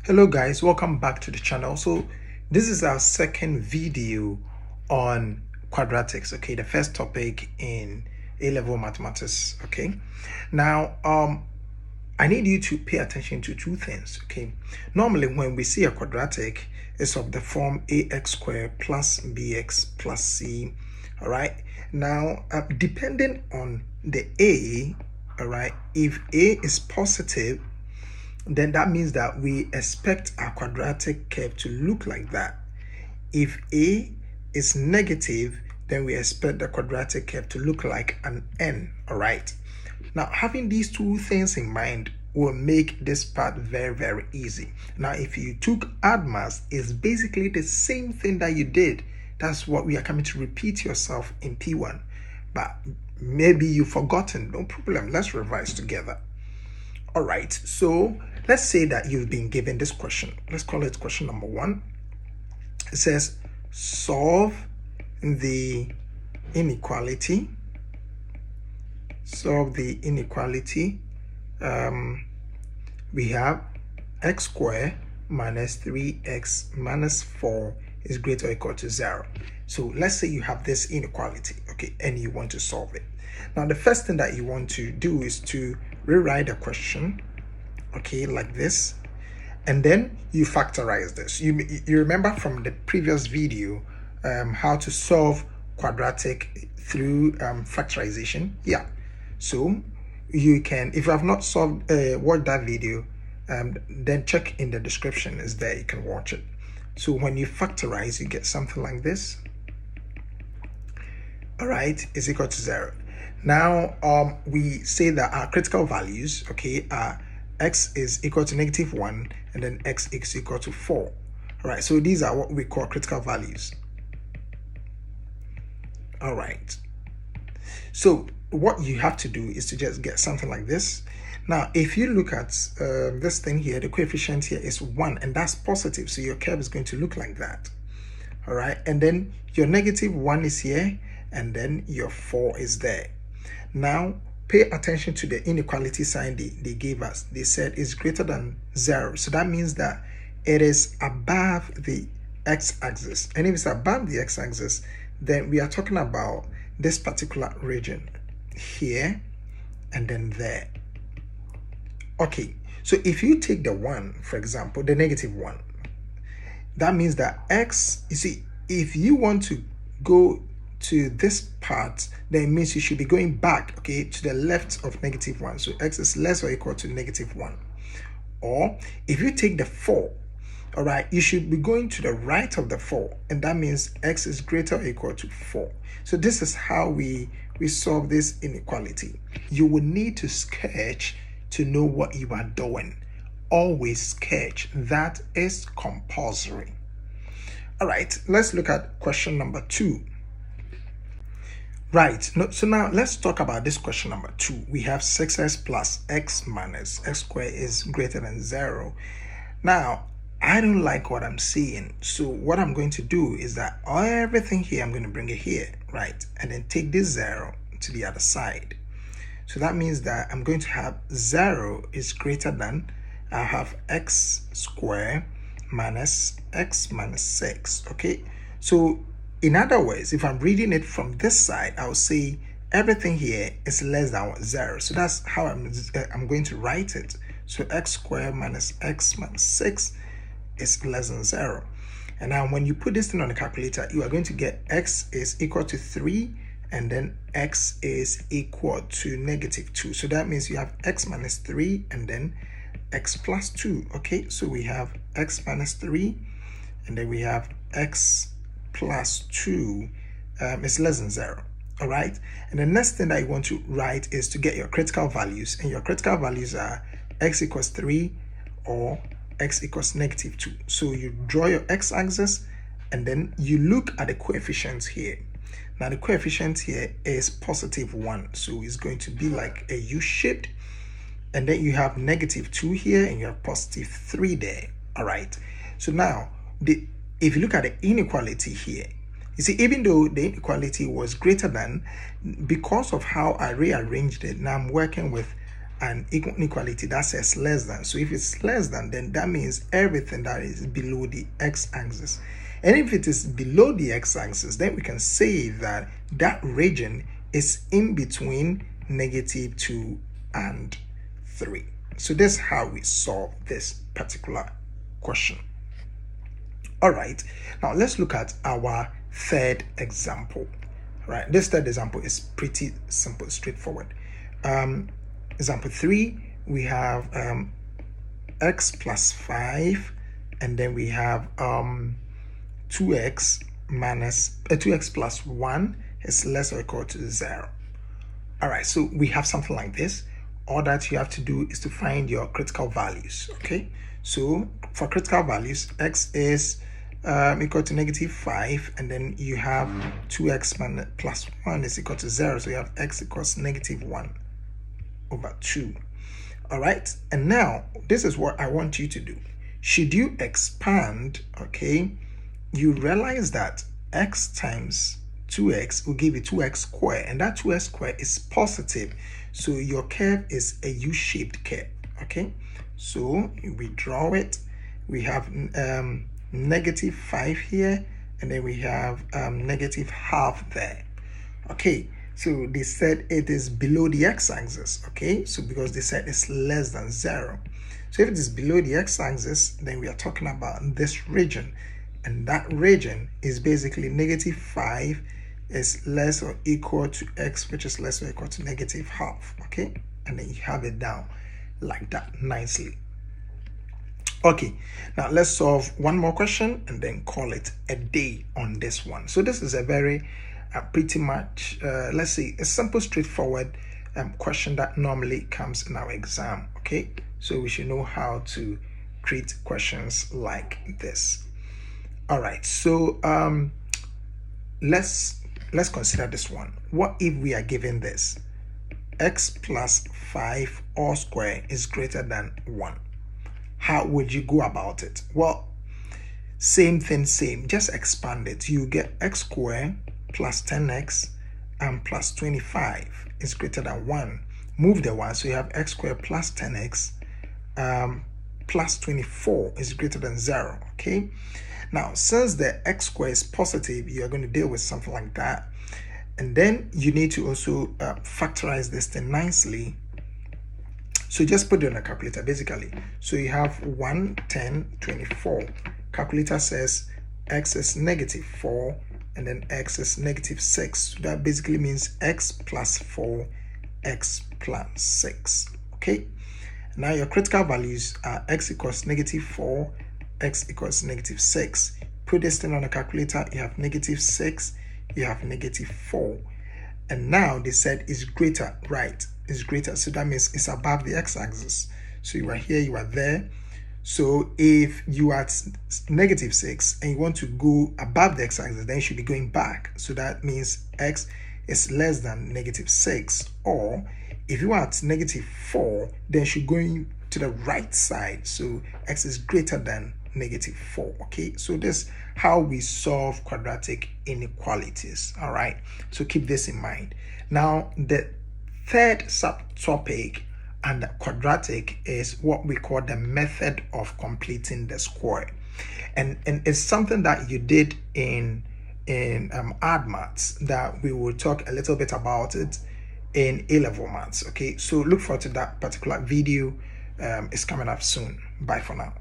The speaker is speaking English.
Hello guys, welcome back to the channel. So this is our second video on quadratics. Okay, the first topic in A-level mathematics. Okay, now I need you to pay attention to two things. Okay, normally when we see a quadratic, it's of the form ax squared plus bx plus c. All right, now depending on the a, all right, if a is positive, then that means that we expect our quadratic curve to look like that. If a is negative, then we expect the quadratic curve to look like an n. All right, now having these two things in mind will make this part very easy. Now if you took add maths, it's basically the same thing that you did. That's what we are coming to repeat yourself in P1, but maybe you've forgotten. No problem, let's revise together. All right, so let's say that you've been given this question. Let's call it question number 1. It says solve the inequality. Solve the inequality. We have x squared minus 3x minus 4 is greater or equal to 0. So let's say you have this inequality, okay, and you want to solve it. Now the first thing that you want to do is to rewrite the question, okay, like this, and then you factorize this. You remember from the previous video how to solve quadratic through factorization. Yeah, so you can, if you have not solved watched that video, then check in the description, is there, you can watch it. So when you factorize, you get something like this. All right, is equal to 0. Now we say that our critical values, okay, are x is equal to -1 and then x is equal to 4. All right, so these are what we call critical values. All right, so what you have to do is to just get something like this. Now if you look at this thing here, the coefficient here is 1, and that's positive, so your curve is going to look like that. All right, and then your -1 is here, and then your 4 is there. Now pay attention to the inequality sign they gave us. They said it's greater than 0, so that means that it is above the x-axis, and if it's above the x-axis, then we are talking about this particular region here and then there. Okay, so if you take the 1, for example, the -1, that means that x, you see, if you want to go to this part, then it means you should be going back, okay, to the left of -1. So x is less or equal to -1. Or if you take the 4, all right, you should be going to the right of the 4, and that means x is greater or equal to 4. So this is how we solve this inequality. You will need to sketch to know what you are doing. Always sketch, that is compulsory. All right, let's look at question number 2. Right, so now let's talk about this question number 2. We have 6x plus x minus x squared is greater than 0. Now, I don't like what I'm seeing. So what I'm going to do is that everything here, I'm going to bring it here, right? And then take this 0 to the other side. So that means that I'm going to have 0 is greater than, I have x squared minus x minus 6, okay? So in other words, if I'm reading it from this side, I'll say everything here is less than 0. So that's how I'm going to write it. So x squared minus x minus 6 is less than 0. And now when you put this thing on the calculator, you are going to get x is equal to 3, and then x is equal to -2. So that means you have x minus 3 and then x plus 2. Okay, so we have x minus 3 and then we have x plus 2 is less than 0. All right, and the next thing that you want to write is to get your critical values, and your critical values are x equals 3 or x equals -2. So you draw your x-axis and then you look at the coefficients here. Now the coefficient here is +1, so it's going to be like a U-shaped, and then you have -2 here and you have +3 there. All right, so now if you look at the inequality here, you see, even though the inequality was greater than, because of how I rearranged it, now I'm working with an inequality that says less than. So if it's less than, then that means everything that is below the x-axis. And if it is below the x-axis, then we can say that that region is in between -2 and 3. So that's how we solve this particular question. All right, now let's look at our third example. Right, this third example is pretty simple, straightforward. Example 3, we have x plus 5, and then we have 2x plus 1 is less or equal to 0. All right, so we have something like this. All that you have to do is to find your critical values. Okay, so for critical values, x is equal to -5, and then you have 2x plus 1 is equal to 0, so you have x equals -1/2. All right, and now this is what I want you to do. Should you expand, okay, you realize that x times 2x will give you 2x squared, and that 2x squared is positive, so your curve is a U-shaped curve. Okay, so we draw it. We have -5 here, and then we have -½ there. Okay, so they said it is below the x-axis. Okay, so because they said it's less than 0, so if it is below the x-axis, then we are talking about this region, and that region is basically -5 is less or equal to x, which is less or equal to -½ okay, and then you have it down like that nicely. Okay, now let's solve one more question and then call it a day on this one. So this is a very pretty much let's say a simple, straightforward question that normally comes in our exam. Okay, so we should know how to create questions like this. All right, so let's consider this one. What if we are given this? X plus 5 all square is greater than 1. How would you go about it? Well, same thing, same. Just expand it. You get x squared plus 10x and plus 25 is greater than 1. Move the 1, so you have x squared plus 10x plus 24 is greater than 0. Okay. Now, since the x squared is positive, you are going to deal with something like that. And then you need to also factorize this thing nicely. So just put it on a calculator, basically. So you have 1, 10, 24. Calculator says x is -4, and then x is -6. So that basically means x plus 4, x plus 6. Okay. Now your critical values are x equals -4, x equals -6. Put this thing on a calculator, you have -6, you have -4. And now they said it's greater, right? It's greater, so that means it's above the x-axis. So you are here, you are there. So if you are at -6 and you want to go above the x-axis, then you should be going back. So that means x is less than -6. Or if you are at -4, then you should be going to the right side. So x is greater than -4. Okay, so this is how we solve quadratic inequalities. All right, so keep this in mind. Now the third subtopic and quadratic is what we call the method of completing the square, and it's something that you did in Add Maths that we will talk a little bit about it in A-level Maths. Okay, so look forward to that particular video. It's coming up soon. Bye for now.